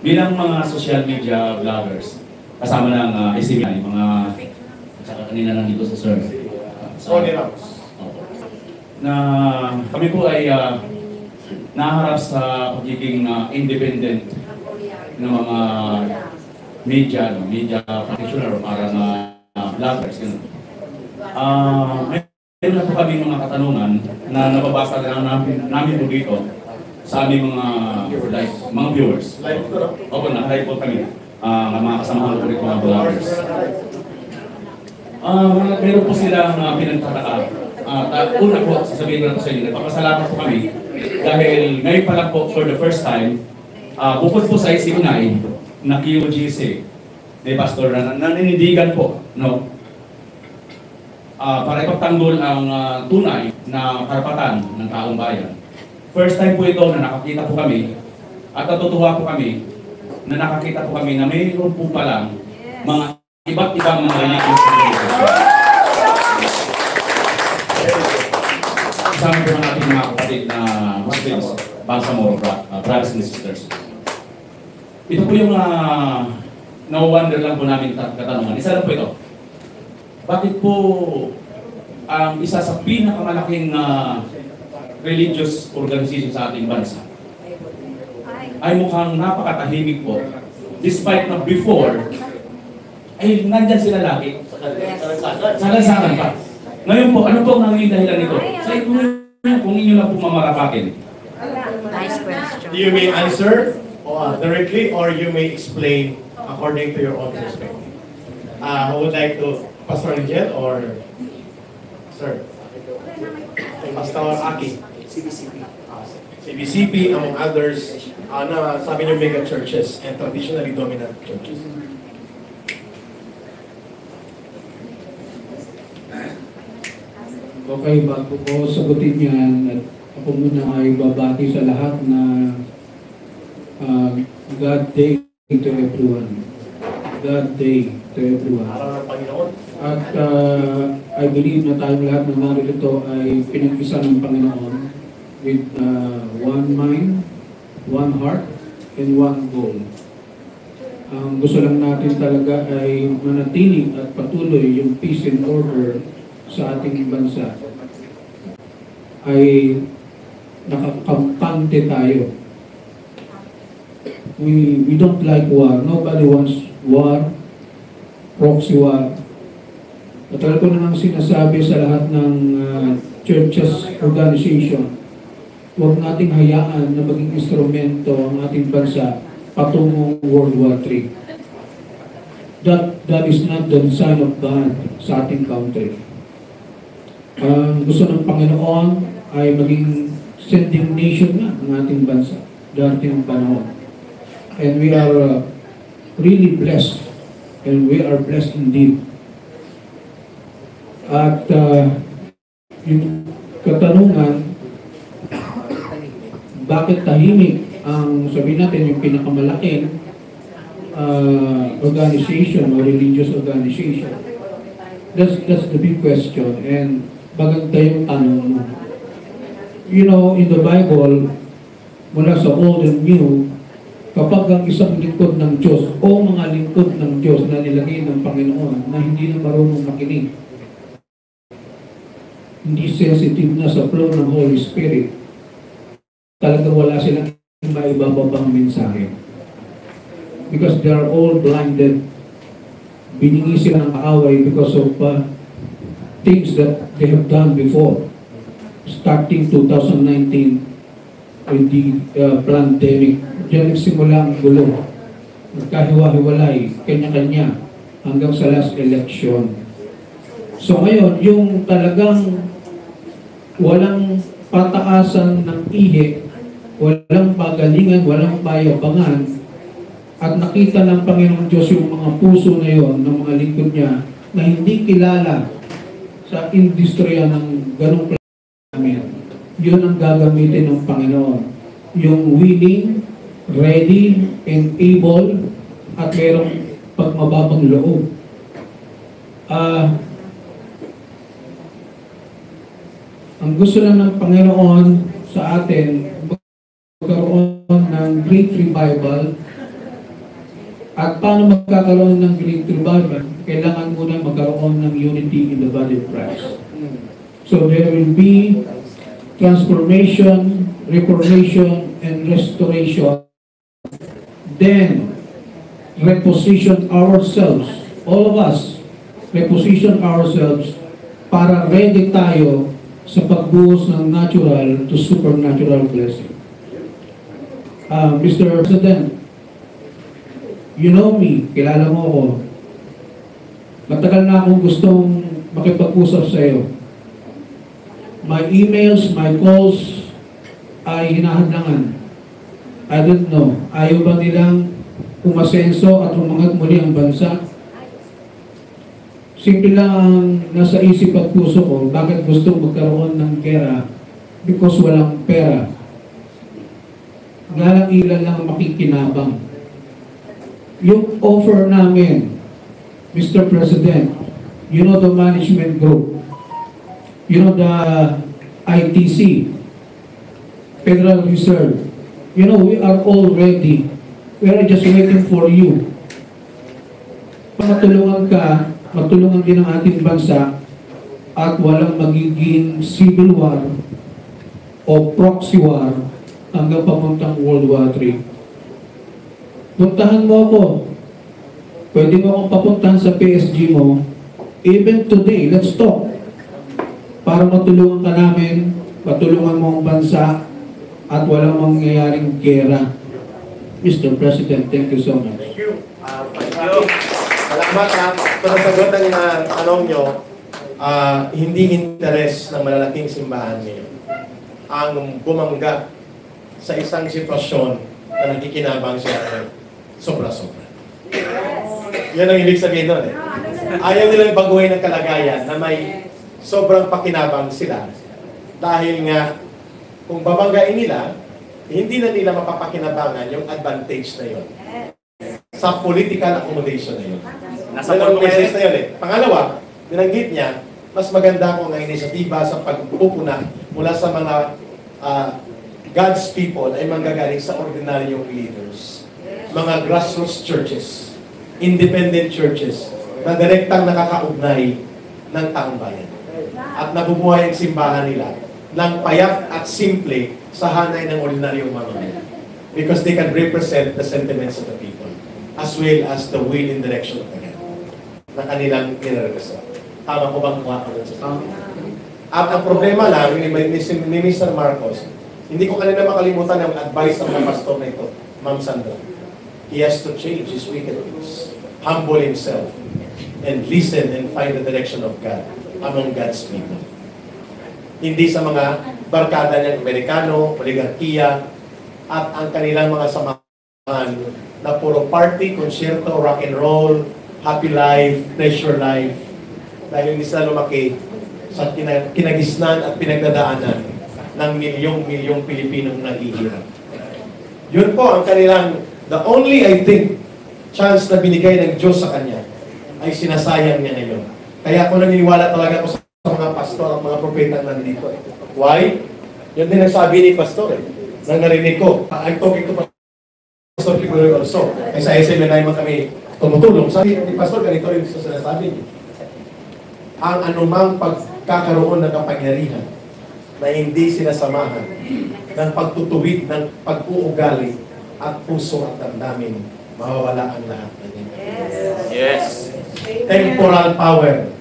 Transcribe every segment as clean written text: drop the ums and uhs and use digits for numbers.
Bilang mga social media vloggers, kasama ng SCBI, mga saka kanina nandito sa sir. Na kami po ay naharap sa pagiging independent ng mga media practitioner para na vloggers. Meron na po kami mga katanungan na nababasa na namin po dito sa aming mga viewers. Opo na, live po kami. Mga kasamahan ko rin mga vloggers. Meron po silang pinagtataka. Una po, sasabihin ko na po sa inyo, nagpapasalamat po kami dahil ngayon pa lang po for the first time, bukod po sa SCBI na QGC, ni Pastor na naninindigan po, no? Para ipagtanggol ang tunay na karapatan ng taong bayan. First time po ito na nakakita po kami at natutuwa po kami na nakakita po kami na mayroon po palang mga iba't ibang mga religious organizations. Kasama po natin mga kapatid na Muslims, Bangsamoro, brothers and sisters. Ito po yung na-wonder lang po namin katanungan. Isa lang po ito. Bakit po ang isa sa pinakamalaking religious organization sa ating bansa ay mukhang napakatahimik po despite na before ay nandyan sila lagi salansakan pa. Ngayon po, ano po ang nanging dahilan nito? Sa ito kung inyo lang po mamarapatin. Nice question. You may answer directly or you may explain according to your own perspective. Who would like to, Pastor Angel or Sir? Pastor Aki. CBCP among others na sabi niyo mega churches and traditionally dominant churches. Okay, bago ko sagutin yan, at ako muna ay babati sa lahat na God day to everyone. God day to everyone. Araw ng Panginoon. At I believe na tayong lahat na narito ay pinag-isa ng Panginoon with one mind, one heart, and one goal. Ang gusto lang natin talaga ay manatili at patuloy yung peace and order sa ating bansa. Ay nakakampante tayo. We don't like war. Nobody wants war, proxy war. At alam ko na nang sinasabi sa lahat ng churches organization, huwag nating hayaan na maging instrumento ang ating bansa patungong World War III. That is not the design of God sa ating country. Ang gusto ng Panginoon ay maging sending nation na ang ating bansa darating ang panahon. And we are really blessed, and we are blessed indeed. At yung katanungan, bakit tahimik ang sabihin natin yung pinakamalaking organization or religious organization? That's the big question, and maganda yung tanong mo. You know, in the Bible, mula sa Old and New, kapag ang isang lingkod ng Diyos o mga lingkod ng Diyos na nilagay ng Panginoon na hindi na marunong makinig, hindi sensitive na sa flow ng Holy Spirit, talagang wala silang maibababang mensahe. Because they are all blinded. Biningi sila ng kaaway because of things that they have done before. Starting 2019 with the pandemic, diyan nagsimula ang gulo. Nagkahiwa-hiwalay, kanya-kanya, hanggang sa last election. So ngayon, yung talagang walang pataasan ng ihi, walang pagalingan, walang payabangan, at nakita ng Panginoon Diyos yung mga puso na yon ng mga lingkod niya na hindi kilala sa industriya ng ganong namin. Yun ang gagamitin ng Panginoon. Yung willing, ready, and able, at merong pagmababang loob. Ang gusto lang ng Panginoon sa atin, magkaroon ng ng Great Revival. At paano magkakaroon ng Great Revival? Kailangan muna magkaroon ng unity in the body of Christ. So there will be transformation, reformation, and restoration. Then, reposition ourselves, all of us, reposition ourselves para ready tayo sa pagbuhos ng natural to supernatural blessing. Mr. President, you know me, kilala mo ako. Matagal na akong gustong makipag-usap sa iyo. My emails, my calls ay hinahadlangan. I don't know, ayaw ba nilang umasenso at umangat muli ang bansa? Simple lang ang nasa isip at puso ko, bakit gusto magkaroon ng gera? Because walang pera. Ngalang ilan lang makikinabang. Yung offer namin, Mr. President, you know the management group, you know the ITC, Federal Reserve, you know we are all ready. We are just waiting for you. Matulungan ka, matulungan din ang ating bansa at walang magiging civil war o proxy war hanggang papuntang World War III. Puntahan mo ako. Pwede mo akong papuntahan sa PSG mo. Even today, let's talk. Para matulungan ka namin, matulungan mo ang bansa at walang mangyayaring gera. Mr. President, thank you so much. Thank you. Thank you. Salamat ha. Sa sagot ng tanong nyo, hindi interes ng malalaking simbahan ngayon ang bumangga sa isang sitwasyon na nakikinabang siya sobra-sobra. Yan ang ibig sabihin doon eh. Ayaw nilang baguhin ang kalagayan na may sobrang pakinabang sila dahil nga kung babanggain nila, hindi na nila mapapakinabangan yung advantage na yun sa political accommodation na yun. Nasa message na yun eh. Pangalawa, binanggit niya, mas maganda kung ang inisyatiba sa pagpupuna mula sa mga God's people ay manggagaling sa ordinaryong leaders. Mga grassroots churches, independent churches, na direktang nakakaugnay ng taong bayan. At nabubuhay ang simbahan nila ng payak at simple sa hanay ng ordinaryong mamamayan. Because they can represent the sentiments of the people as well as the will and direction of the God na kanilang nire-represent. Tama ko bang kuha ko dun sa At ang problema lang ni Mr. Marcos, hindi ko kanina makalimutan ang advice ng pastor na ito, Ma'am Sandra. He has to change his wicked ways, humble himself, and listen and find the direction of God among God's people. Hindi sa mga barkada niyang Amerikano, oligarkiya, at ang kanilang mga samahan na puro party, konsyerto, rock and roll, happy life, pleasure life, dahil hindi sila lumaki sa kinagisnan at pinagdadaanan ng milyong-milyong Pilipinong naghihirap. Yun po ang kanilang, the only, I think, chance na binigay ng Diyos sa kanya ay sinasayang niya ngayon. Kaya ako naniniwala talaga ko sa mga pastor at mga propeta na nandito. Why? Yun din ang sabi ni pastor eh. Nang narinig ko, I'm talking to Pastor Kikuloy also. Ay sa SMNI man kami tumutulong. Sabi ni pastor, ganito rin sa sinasabi niya. Ang anumang pagkakaroon ng kapangyarihan na hindi sinasamahan ng pagtutuwid ng pag-uugali at puso at damdamin, mawawala ang lahat ng ito. Yes. Temporal power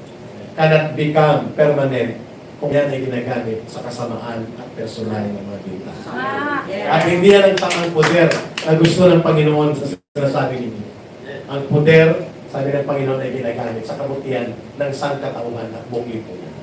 cannot become permanent kung yan ay ginagamit sa kasamaan at personal ng mga bita. At hindi yan ang tamang poder na gusto ng Panginoon sa sinasabi ninyo. Ang poder, sabi ng Panginoon, ay ginagamit sa kabutihan ng sangkatauhan at buong lipunan.